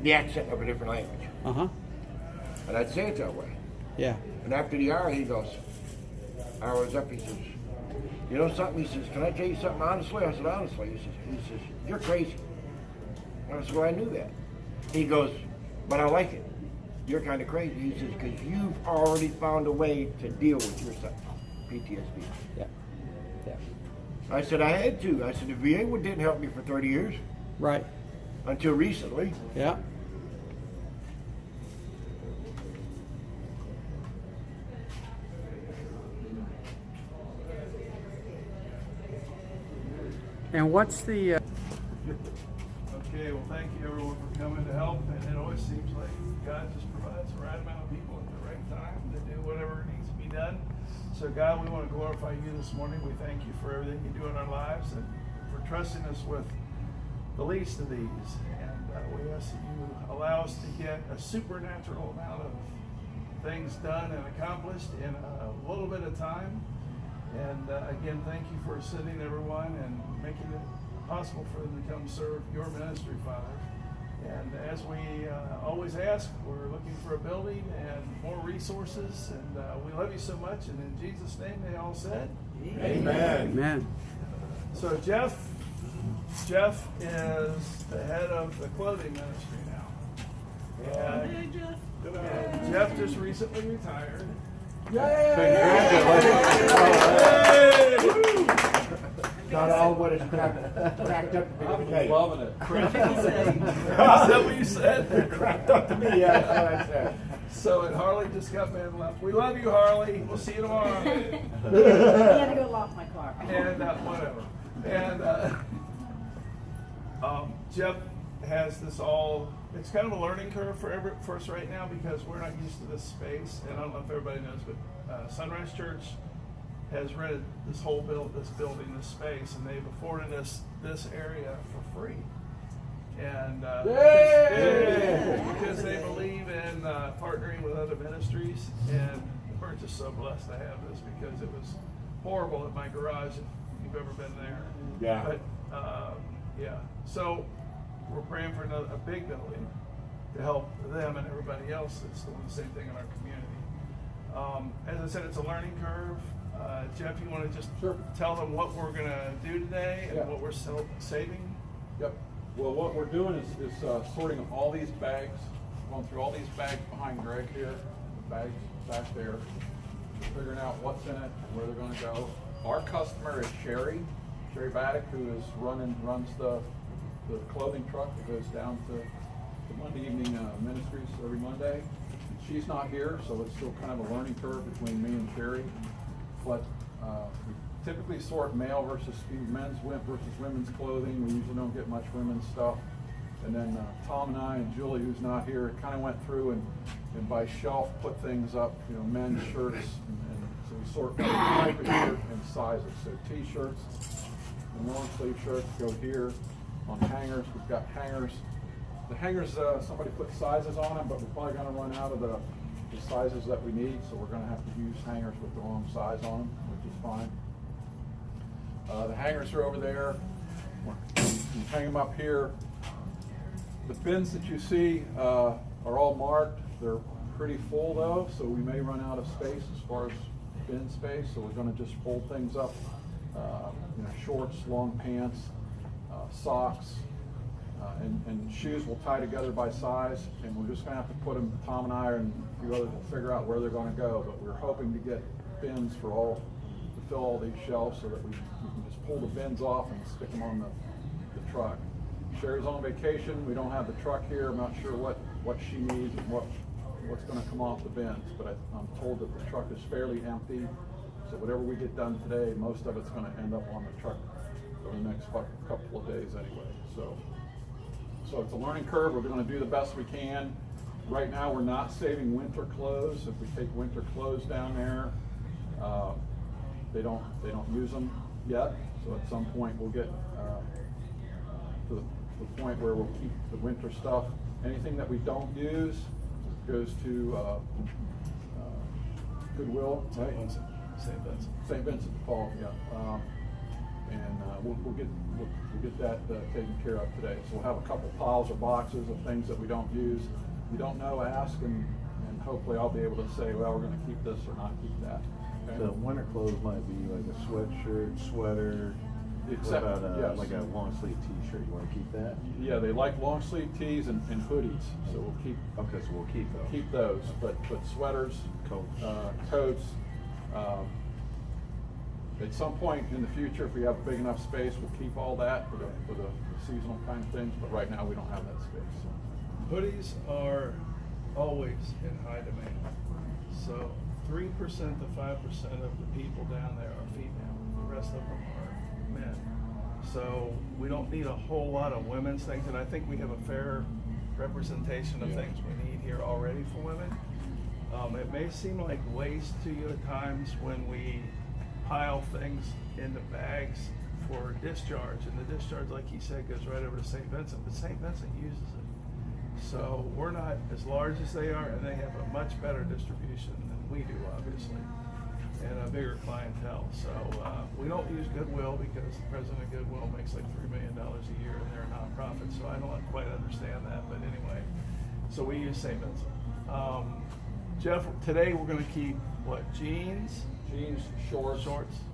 the accent of a different language. Uh-huh. And I'd say it that way. Yeah. And after the hour, he goes, hour was up, he says, you know something? He says, can I tell you something honestly? I said, honestly. He says, you're crazy. And I said, well, I knew that. He goes, but I like it. You're kind of crazy. He says, because you've already found a way to deal with your PTSD. Yeah. Yeah. I said, I had to. I said, the VA didn't help me for 30 years. Right. Until recently. Yeah. And what's the... Okay, well, thank you everyone for coming to help. And it always seems like God just provides the right amount of people at the right time to do whatever needs to be done. So God, we want to glorify you this morning. We thank you for everything you do in our lives and for trusting us with the least of these. And we ask that you allow us to get a supernatural amount of things done and accomplished in a little bit of time. And again, thank you for sending everyone and making it possible for them to come serve your ministry, Father. And as we always ask, we're looking for a building and more resources. And we love you so much. And in Jesus' name, they all said, Amen. Amen. So Jeff is the head of the clothing ministry now. And Jeff just recently retired. Not all what is cracked up to be. I'm loving it. Is that what you said? Cracked up to me, yeah, that's what I said. So, and Harley just got man left. We love you, Harley. We'll see you tomorrow. I had to go lock my car. And whatever. And Jeff has this all. It's kind of a learning curve for us right now because we're not used to this space. And I don't know if everybody knows, but Sunrise Church has rented this building, this space, and they've afforded us this area for free. And because they believe in partnering with other ministries, and we're just so blessed to have this because it was horrible at my garage if you've ever been there. Yeah. But yeah, so we're praying for a big building to help them and everybody else that's doing the same thing in our community. As I said, it's a learning curve. Jeff, you want to just tell them what we're going to do today and what we're saving? Yep. Well, what we're doing is sorting all these bags, going through all these bags behind Greg here, the bags back there, figuring out what's in it and where they're going to go. Our customer is Sherry Baddock, who runs the clothing truck that goes down to Monday evening ministries every Monday. She's not here, so it's still kind of a learning curve between me and Sherry. But we typically sort male versus men's versus women's clothing. We usually don't get much women's stuff. And then Tom and I and Julie, who's not here, kind of went through and by shelf put things up, men's shirts. And so we sort by type of shirt and sizes. So t-shirts and long sleeve shirts go here. On hangers, we've got hangers. The hangers, somebody put sizes on them, but we're probably going to run out of the sizes that we need, so we're going to have to use hangers with the wrong size on them, which is fine. The hangers are over there. You hang them up here. The bins that you see are all marked. They're pretty full though, so we may run out of space as far as bin space, so we're going to just fold things up. Shorts, long pants, socks, and shoes will tie together by size, and we're just going to have to put them, Tom and I and a few others will figure out where they're going to go, but we're hoping to get bins to fill all these shelves so that we can just pull the bins off and stick them on the truck. Sherry's on vacation. We don't have the truck here. I'm not sure what she needs and what's going to come off the bins, but I'm told that the truck is fairly empty, so whatever we get done today, most of it's going to end up on the truck for the next couple of days anyway. So it's a learning curve. We're going to do the best we can. Right now, we're not saving winter clothes. If we take winter clothes down there, they don't use them yet. So at some point, we'll get to the point where we'll keep the winter stuff. Anything that we don't use goes to Goodwill, right? St. Vincent. St. Vincent de Paul, yeah. and we'll get that taken care of today. So we'll have a couple piles or boxes of things that we don't use. If you don't know, ask, and hopefully I'll be able to say, well, we're going to keep this or not keep that. Okay? So winter clothes might be like a sweatshirt, sweater. Except, what about yes. like a long sleeve T-shirt? You want to keep that? Yeah, they like long sleeve tees and hoodies, so we'll keep Okay, so we'll keep those. keep those. But sweaters, Coats. Coats. At some point in the future, if we have big enough space, we'll keep all that for the seasonal kind of things. But right now, we don't have that space. So. Hoodies are always in high demand. So 3% to 5% of the people down there are female. The rest of them are men. So we don't need a whole lot of women's things, and I think we have a fair representation of Yeah. things we need here already for women. It may seem like waste to you at times when we pile things in the bags for discharge, and the discharge, like he said, goes right over to St. Vincent, but St. Vincent uses it. So we're not as large as they are, and they have a much better distribution than we do, obviously, and a bigger clientele. So we don't use Goodwill because the president of Goodwill makes like $3 million a year, and they're a nonprofit, so I don't quite understand that, but anyway. So we use St. Vincent. Jeff, today we're gonna keep, what, jeans? Jeans, shorts,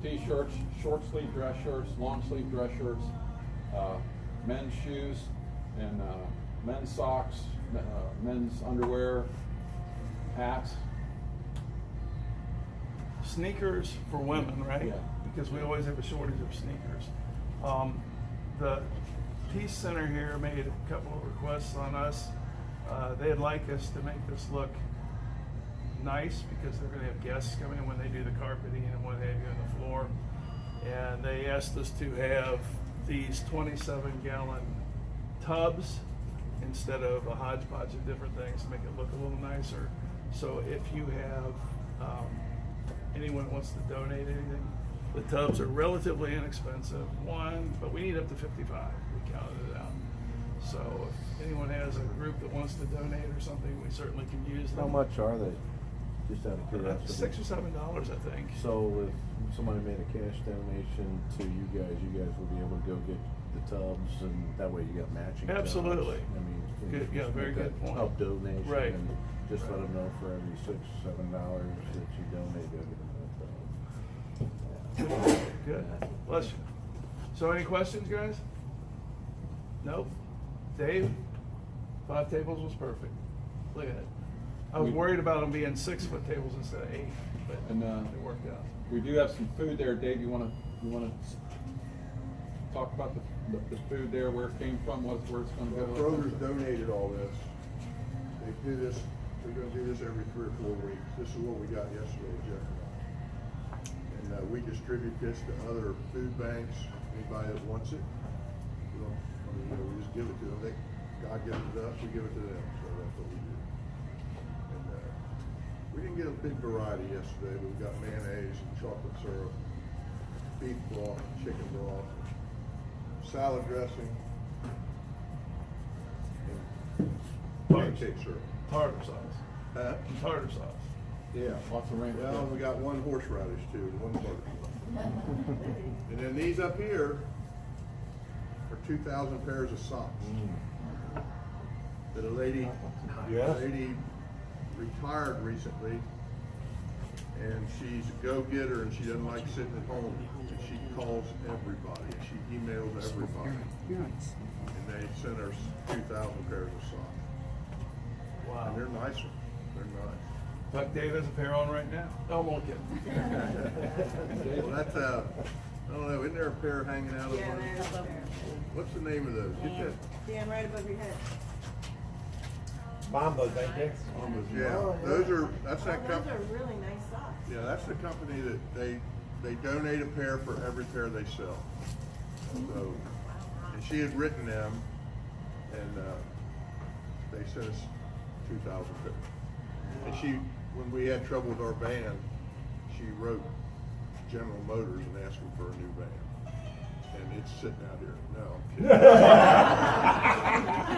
t-shirts, short sleeve dress shirts, long sleeve dress shirts, men's shoes, and men's socks, men's underwear, hats. Sneakers for women, right? Yeah. Because we always have a shortage of sneakers. The Peace Center here made a couple of requests on us. They'd like us to make this look nice because they're going to have guests come in when they do the carpeting and what have you on the floor. And they asked us to have these 27-gallon tubs instead of a hodgepodge of different things to make it look a little nicer. So if you have anyone who wants to donate anything, the tubs are relatively inexpensive, but we need up to 55. We counted it out. So if anyone has a group that wants to donate or something, we certainly can use them. How much are they? Just out of curiosity. $6 or $7, I think. So if somebody made a cash donation to you guys would be able to go get the tubs, and that way you got matching tubs. Absolutely. I mean, Good, yeah, just very make good that point. Help donation. Right. And just let them know for every $6, $7 that you donate, go get them a tub. Good. Bless you. So any questions, guys? Nope. Dave? 5 tables was perfect. Look at it. I was worried about them being 6-foot tables instead of 8, but And it worked out. we do have some food there. Dave, you want to talk about the food there, where it came from, where it's going to Well, go? Kroger's donated all this. They do this, they're gonna do this every 3 or 4 weeks. This is what we got yesterday, Jeff and I. And we distribute this to other food banks, anybody that wants it. We don't, we just give it to them. God gives it to us, we give it to them, so that's what we do. And we didn't get a big variety yesterday, but we got mayonnaise and chocolate syrup, beef broth, chicken broth, salad dressing, and pancake syrup. Tartar sauce. Huh? And tartar sauce. Yeah. Lots of ranch. Well, we got one horseradish too, and one butter. And then these up here are 2,000 pairs of socks. That a lady retired recently, and she's a go-getter, and she doesn't like sitting at home. And she calls everybody, and she emails everybody. And they sent her 2,000 pairs of socks. Wow. And they're nice ones. They're nice. In fact, Dave has a pair on right now. No, I'm only kidding. Well, that's I don't know, isn't there a pair hanging out of Yeah, one? there's a pair. What's the name of those? Get that. Dan, right above your head. Bombos, ain't there? Yeah, that's that Those company. are really nice socks. Yeah, that's the company that they donate a pair for every pair they sell. So, and she had written them, and they sent us 2,000 pairs. And she, when we had trouble with our van, she wrote General Motors and asked them for a new van. And it's sitting out here. No, I'm kidding.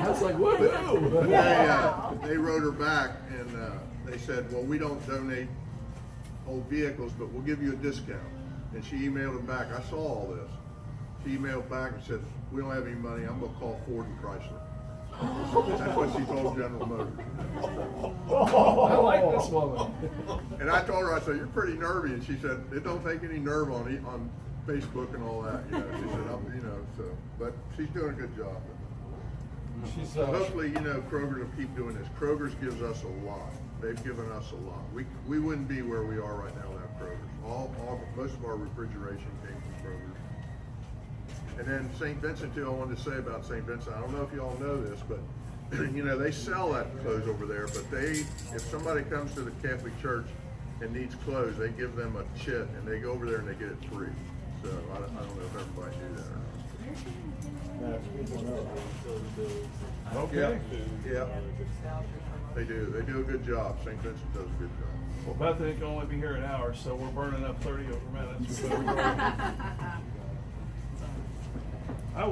I was like, woohoo! They wrote her back and they said, well, we don't donate old vehicles, but we'll give you a discount. And she emailed them back, I saw all this. She emailed back and said, we don't have any money, I'm gonna call Ford and Chrysler. That's what she told General Motors. I like this woman. And I told her, I said, you're pretty nervy, and she said, it don't take any nerve on Facebook and all that, you know. She said, you know, so, but she's doing a good job. She's, Hopefully, you know, Kroger's will keep doing this. Kroger's gives us a lot. They've given us a lot. We wouldn't be where we are right now without Kroger's. Most of our refrigeration came from Kroger's. And then St. Vincent too, I wanted to say about St. Vincent, I don't know if you all know this, but you know, they sell that clothes over there, but if somebody comes to the Catholic Church and needs clothes, they give them a chit and they go over there and they get it free. So I don't know if everybody knew that or not. Okay. Yeah. They do. They do a good job. St. Vincent does a good job. Well, Bethany can only be here an hour, so we're burning up 30 over minutes. We better go. I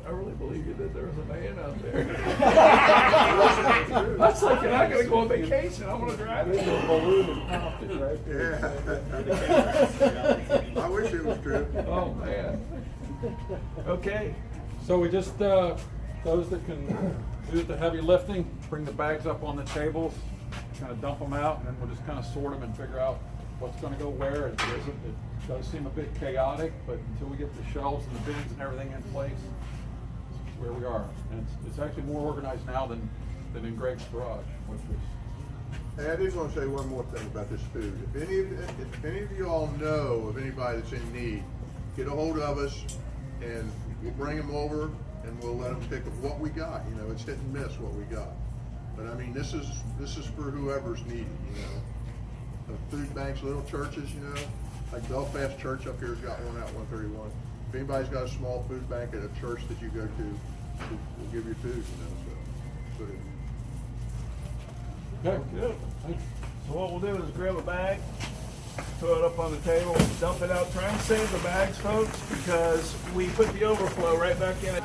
really believe you that there was a man out there. I was like, I'm gonna go on vacation. I want to drive it. Yeah. I wish it was true. Oh, man. Okay. so we just, those that can do the heavy lifting, bring the bags up on the tables, kind of dump them out, and then we'll just kind of sort them and figure out what's gonna go where. It does seem a bit chaotic, but until we get the shelves and the bins and everything in place, this is where we are. And it's actually more organized now than in Greg's garage, which was, Hey, I did want to say one more thing about this food. If any of you all know of anybody that's in need, get a hold of us and we'll bring them over and we'll let them pick up what we got. You know, it's hit and miss what we got. But I mean, this is for whoever's needed, you know. The food banks, little churches, you know, like Belfast Church up here's got one out 131. If anybody's got a small food bank at a church that you go to, we'll give you food, you know, so. okay. Good. So what we'll do is grab a bag, throw it up on the table, dump it out. Try and save the bags, folks, because we put the overflow right back in it.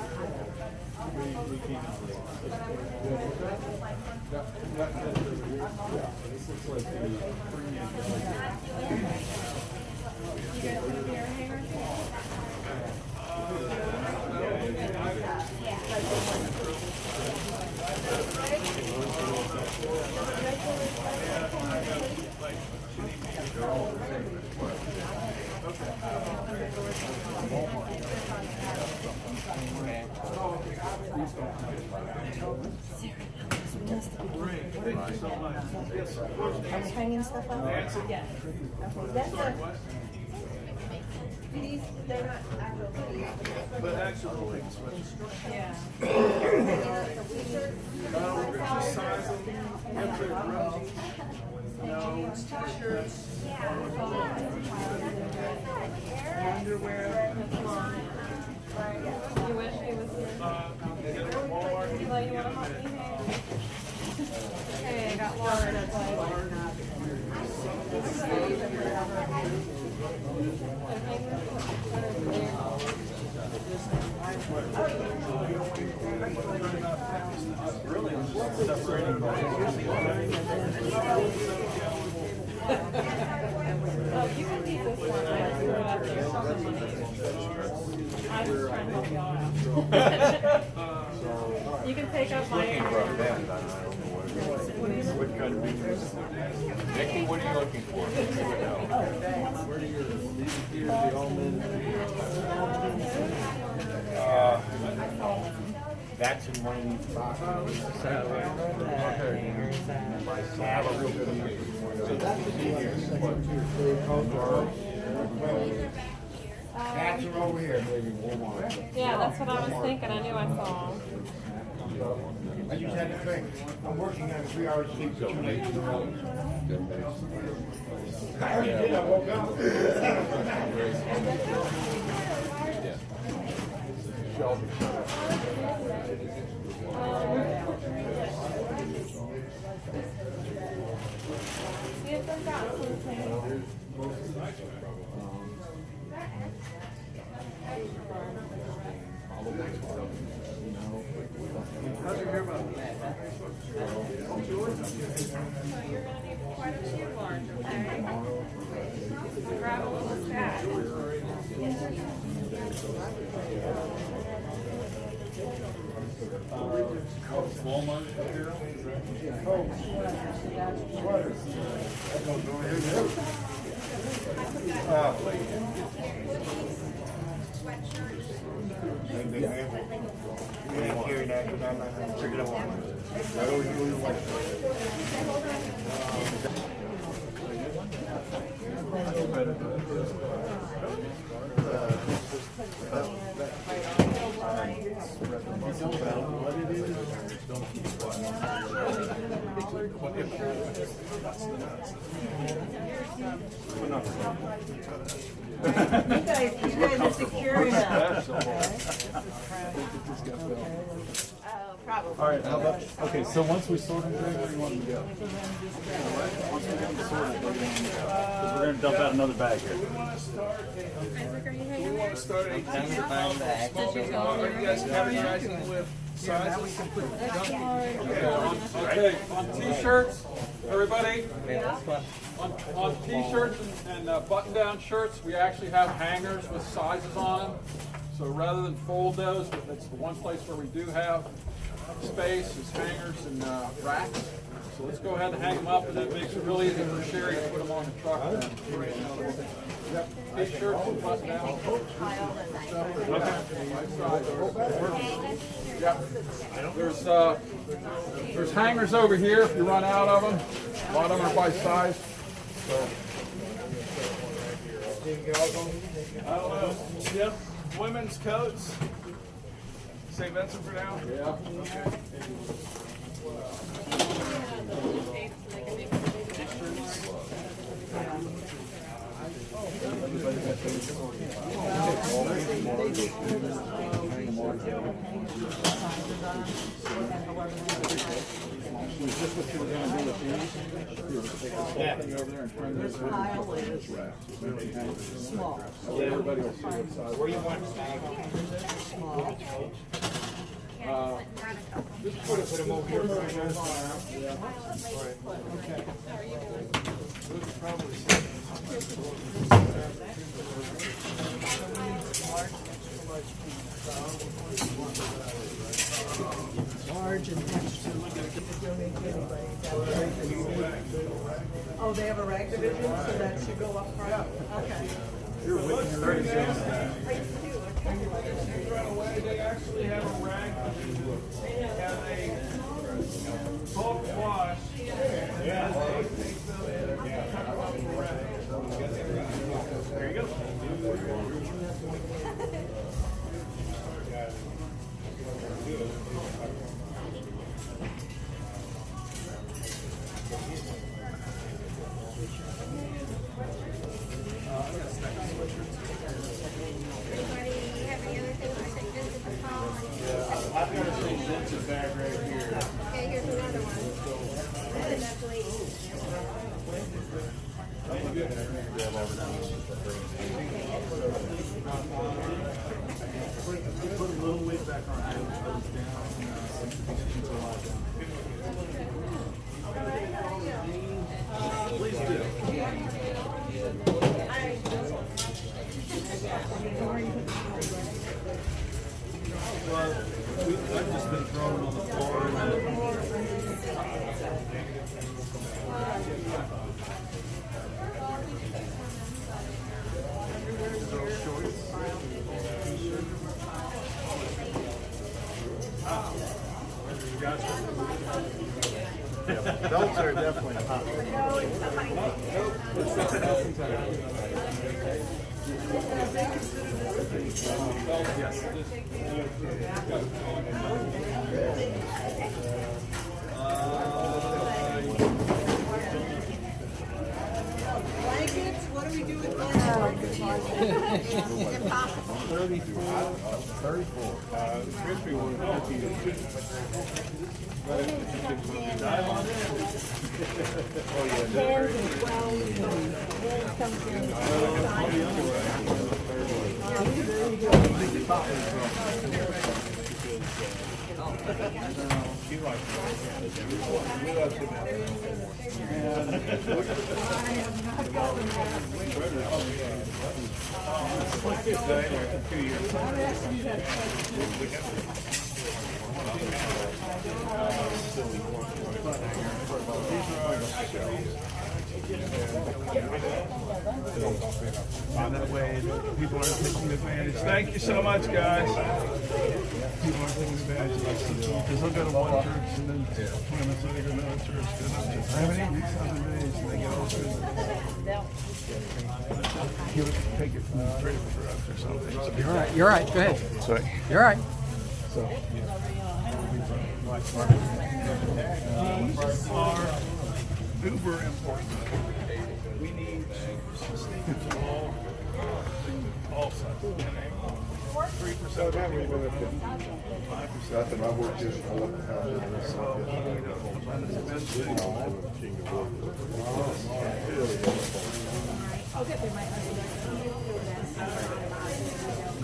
Great, thank you so much. Yes, of course. Are we hanging stuff up? Nancy? Yes. Okay, that's a, These, they're not actual hoodies. But actually, we'll take a switch. yeah. No, we're just size them, every row. No, it's t-shirts, underwear. You wish he was here. Get it from Walmart. Eli, you wanna help me hang? Hey, I got water, that's why. Oh, you can keep this one. I just threw it out there. I'm just trying to help y'all out. You can take up my area. Nikki, what are you looking for? That's in one of these boxes. I have a real good answer Cats are over here. Yeah, that's what I was thinking. I knew I saw them. I just had to think, I'm working on 3 hours sleep for 2 nights in a row. I already did, I woke up. See if they've got something. How'd you hear about this? So you're gonna need quite a few large, okay? Grab a little stack. Walmart here. You guys are secure enough. Probably. All right, how about, okay, so once we sort them, where do you want them to go? Once we have them sorted, where do you want them to go? Because we're gonna dump out another bag here. We want to start Isaac, are you we hanging want there? to start a small. Are you guys categorizing with sizes? Okay, on t-shirts, everybody. On t-shirts and button-down shirts, we actually have hangers with sizes on them. So rather than fold those, that's the one place where we do have space is hangers and racks. So let's go ahead and hang them up, and that makes it real easy for Sherry to put them on the truck. Yep, t-shirts and button-down. Yep. There's hangers over here if you run out of them. A lot of them are by size. So. I don't know. Yep. Women's coats. St. Vincent for now? Yeah. Okay. Is this what you were going to do with these? You were to take this whole thing over there and turn this Small. so everybody will see what size. Where you want just put them over here. Large and extra. Oh, they have a rag division, so that should go up front? Okay. Right away, they actually have a rag. Have a bulk wash. And then they take them and cut them up in the rag. There you go. Anybody have any other things to say? Visit the phone. I've got a St. Vincent bag right here. Okay, here's another one. That's enough ladies. Put a little weight back on it, close down, centrifuge to lie down. Please do. Well, I've just been throwing on the floor and belts are definitely hot. Blankets, what do we do with blankets? Is it possible? 34. Crispy one. And that way, people aren't taking advantage. Thank you so much, guys. People aren't taking advantage of us. Because they'll go to one church and then 20 minutes later go to another church. How many weeks, 7 days, and they get all through take it from trade for drugs or something. So, You're right. You're right. Go ahead. Sorry. You're right. These are uber important. We need sneakers of all sizes. 3% That we went up to 5%. Nothing, I worked just all up the house.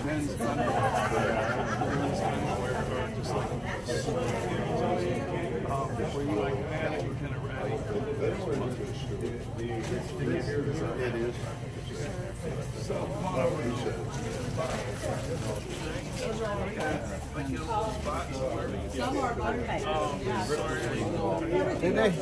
Men's just like where you like man, you kind of ready. It is. So come on over. Did they?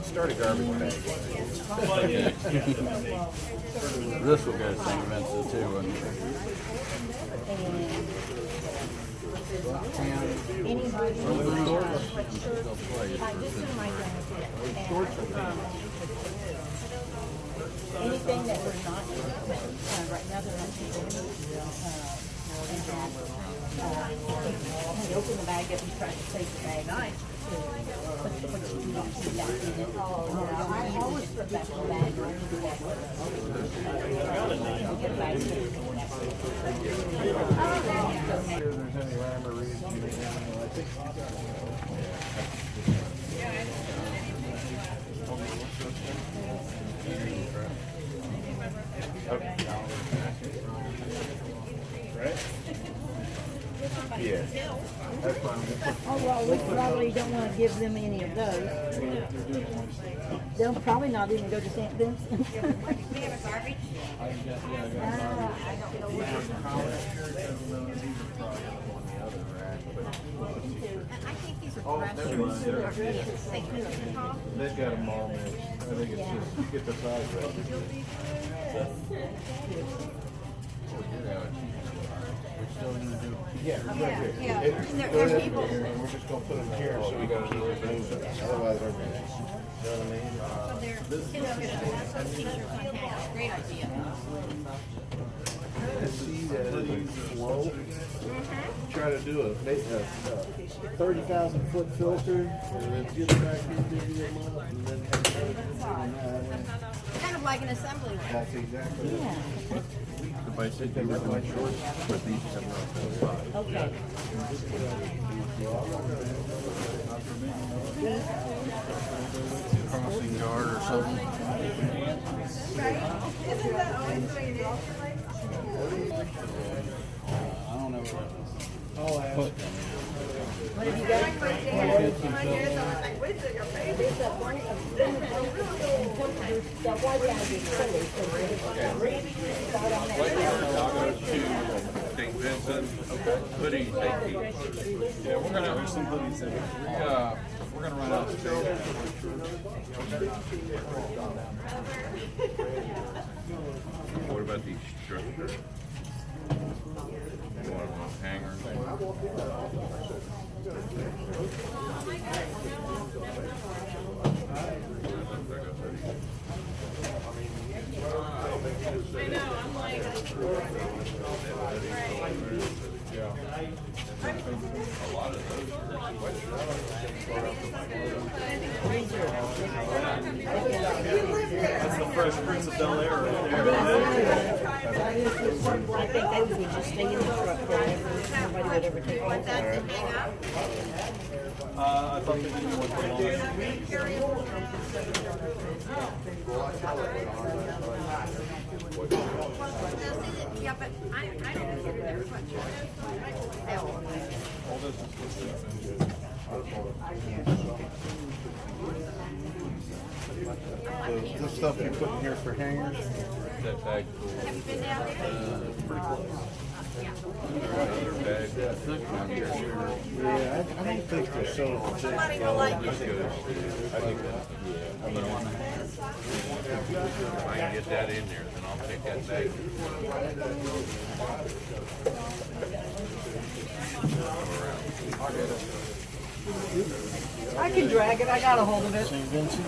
Start a garbage bag. This will go to St. Vincent too, wouldn't it? Anything that we're not right now, they're not people. When you open the bag up, you try to take the bag. Nice. But you don't see that. I always put back the bag. Get a bag. If there's any rhyme or reason, I think. Yeah. That's fine. Oh, well, we probably don't want to give them any of those. They'll probably not even go to St. Vincent. I think these are dresses. They've got them all mixed. I think it's just, get the size right. Yeah, right here. Yeah, It- and go ahead. people. We're just gonna put them here so we can keep it moving. Otherwise, they're gonna, you know what I mean? So they're, that's what t-shirts on hang. Great idea. See that as a flow. Try to do a 30,000 foot filter and then get it back into the month and then Kind of like an assembly line. that's exactly it. Yeah, If I said you were doing shorts, but these have not been okay. crossing guard or something. Isn't that always the way it is? I don't know. What have you got? My ears are like, wait till your baby. The white guy is silly, so start on that. St. Vincent, hoodie, yeah, we're gonna, there's some hoodies in here. We're gonna run out of space. What about these structures? You want them on hangers? That's the Fresh Prince of Bel Air right there. I think they would just stay in the truck forever. it ever take. Want that to hang up? I thought they didn't want to long. Yeah, but I don't know their The stuff you put in here for hangers? That bag full. Have you been down there? Pretty close. Another bag. Yeah, I don't think they're so Somebody don't like This it. goes to, I think that, if I can get that in there, then I'll take that bag. I can drag it, I got a hold of it. St. Vincent?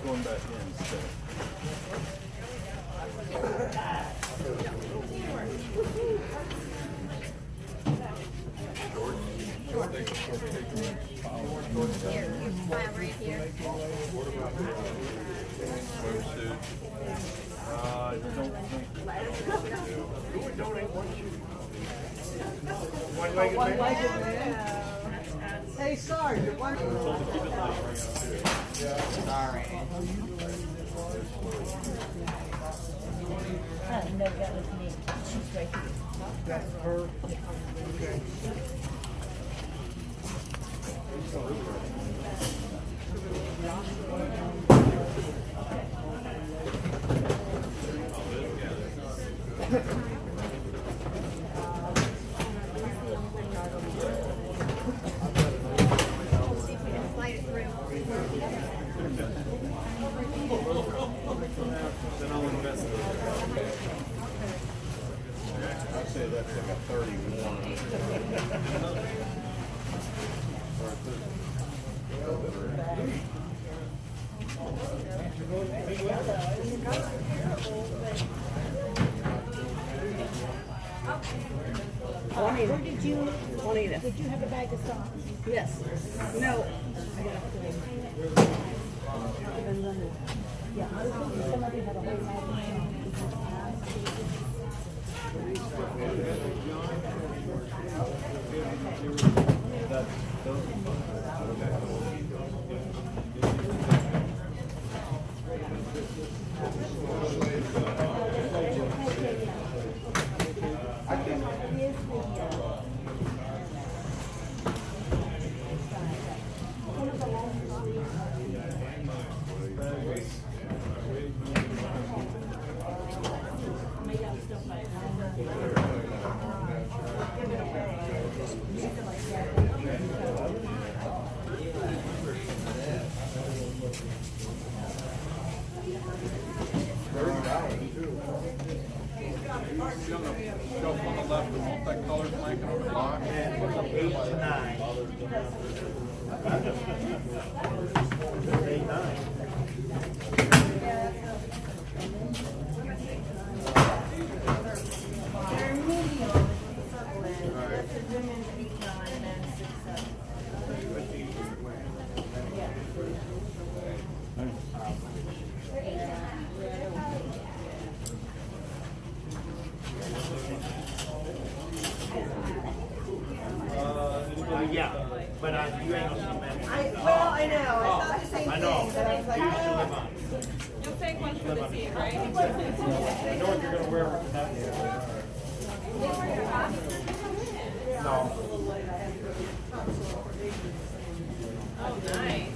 Going back in instead. Here, you file right here. Swimsuit. I don't think. One-legged man. Hey, Sergeant, one. No, that was me. She's right here. See if we can slide it through. I'd say that's like a 31. Juanita. Juanita. Did you have a bag of socks? Yes. No. Yeah, I was thinking somebody had a whole bag of socks. Shelf on the left, the multicolored blanket on the block. 8 to 9. 8, 9. Yeah, but you ain't gonna see them. Well, I know, I thought the same I know. thing, but I was like, You used to live on. You'll take one for the team, right? I know what you're gonna wear with that. No. Oh, nice.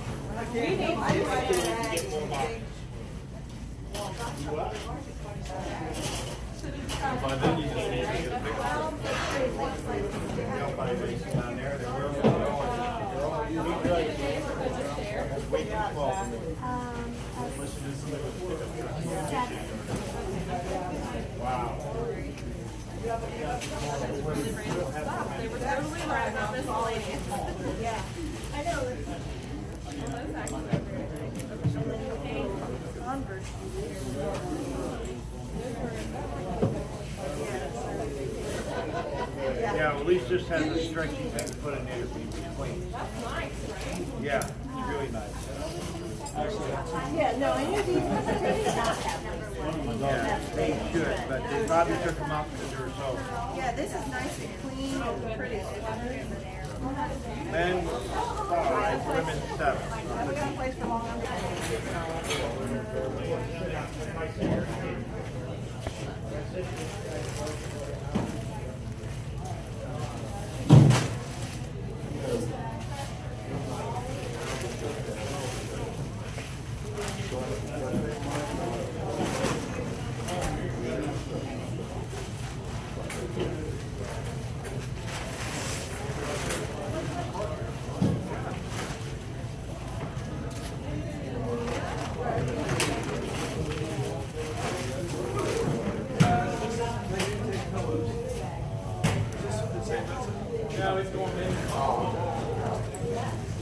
By then you just need to get a picture. By racing down there, they're way too small for me. Listen to somebody with a wow. They were totally right about this lady. Yeah, I know. Yeah, well, at least this has a stretchy thing to put in there to be clean. That's nice, right? Yeah, really nice. Yeah, no, I knew these did not have number one. Yeah, they should, but they probably took them out because they were so. Yeah, this is nice and clean and pretty. Men 5, women 7. We got a place for long.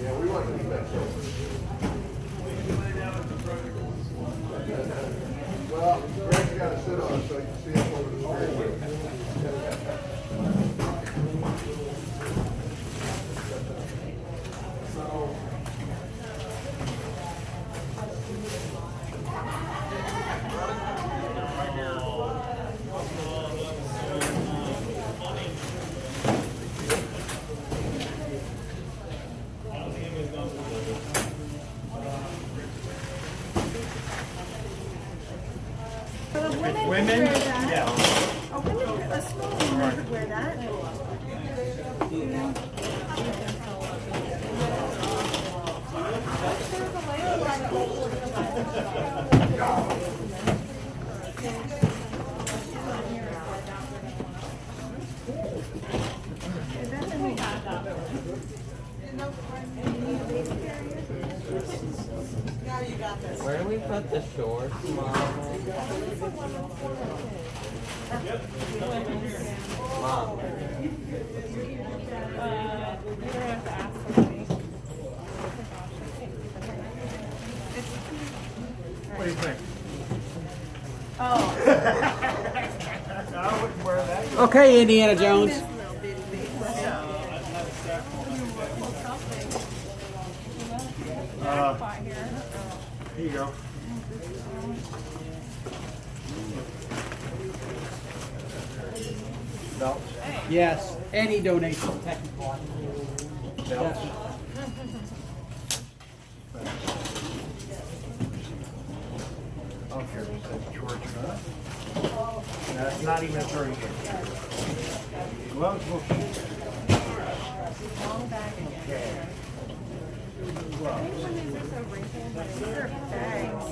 Yeah, we want to keep that. Well, Greg's got to sit on it so you can see up over the screen. Women? Yeah. Oh, women, a small woman could wear that. Where do we put the shorts, Mom? Mom. You're gonna have to ask somebody. What do you think? Oh. I wouldn't wear that. Okay, Indiana Jones. Here you go. Belts. Yes, any donation, technical. Belts. I don't care if it says George or not. That's not even a 30 inch. Gloves will fit. Long bag again. Gloves. These are so wrinkled, but these are bags.